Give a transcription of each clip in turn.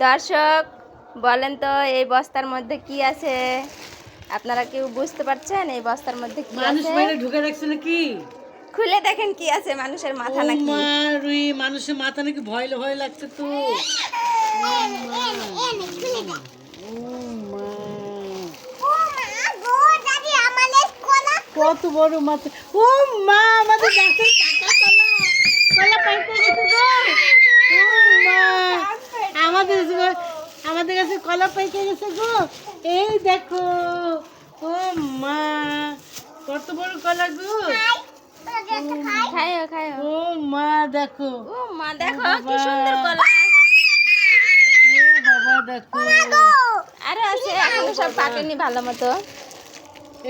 দর্শক বলেন তো এই বস্তার মধ্যে কি আছে? আপনারা কেউ বুঝতে পারছেন এই বস্তার মধ্যে কি মানুষ আছে? মেরে ঢুকে রাখছে নাকি? খুলে দেখেন কি আছে, মানুষের মাথা ও নাকি? মা রুই, মানুষের মাথা নাকি ভয় ভয় লাগছে তো। ও মা, কত বড় মাথা! ও মা, আমাদের গাছের পাকা কলা, কলা পাইতে গেছে গো। ও মা, আমাদের কাছে কলা পাইতে গেছে গো। এই দেখো, ও মা, কত বড় কলা গো। খায়ো খায়ো। ও মা দেখো, ও মা দেখো ও কি বাবা। সুন্দর কলা। ও বাবা দেখো, আরে আছে, এখনো সব পাকেনি ভালো মতো।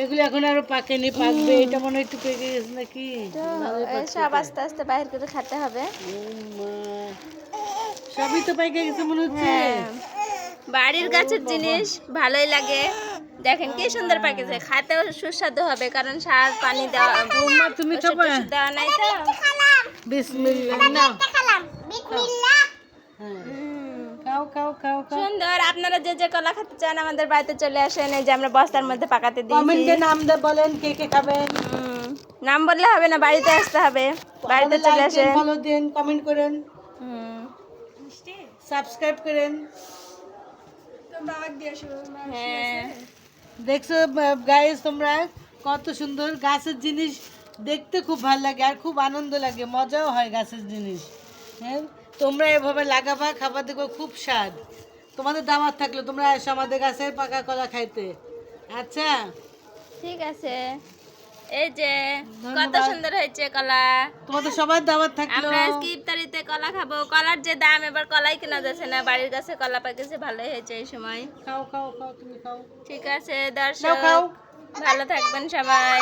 এগুলো এখন আরো পাকেনি, পাকবে। এটা মনে হয় একটু পেকে গেছে নাকি? তো ভালোই পাকছে সব এটা। আস্তে আস্তে বাইরে করে খেতে হবে। ও মা, সবই তো পাইকে গেছে মনে হচ্ছে। হ্যাঁ, বাড়ির গাছের বাবা। জিনিস ভালোই লাগে। দেখেন কি সুন্দর পাকেছে, খাতেও সুস্বাদু হবে কারণ সার পানি দেওয়া, ও মা, তুমি ওষুধ খাবা? টষুধ দেওয়া নাই তো। বিসমিল্লাহ নাও। হ্যাঁ, খাও খাও খাও খাও। সুন্দর। আপনারা যে যে কলা খেতে চান আমাদের বাড়িতে চলে আসেন, এই যে আমরা বস্তার মধ্যে পাকাতে দিয়েছি। কমেন্টে নাম দে, বলেন কে কে খাবেন। নাম বললে হবে না, বাড়িতে আসতে হবে, বাড়িতে আমাদের চলে লাইক দেন, আসেন। ফলো দেন, কমেন্ট করেন, হুম, সাবস্ক্রাইব করেন। হ্যাঁ, দেখছো গাইস, তোমরা কত সুন্দর গাছের জিনিস দেখতে খুব ভালো লাগে আর খুব আনন্দ লাগে, মজাও হয় গাছের জিনিস। হ্যাঁ, তোমরা এভাবে লাগাবা, খাবার দেখো খুব স্বাদ। তোমাদের দাওয়াত থাকলো, তোমরা এসো আমাদের গাছের পাকা কলা খাইতে। আচ্ছা, ঠিক আছে। এই যে কত ধন্যবাদ। সুন্দর হয়েছে কলা। তোমাদের সবার দাওয়াত থাকলো। আমরা আজকে ইফতারিতে কলা খাবো। কলার যে দাম, এবার কলাই কেনা যাচ্ছে না, বাড়ির কাছে কলা পাকেছে, ভালোই হয়েছে এই সময়। খাও খাও খাও, তুমি খাও। ঠিক আছে নাও দর্শক, খাও। ভালো থাকবেন সবাই।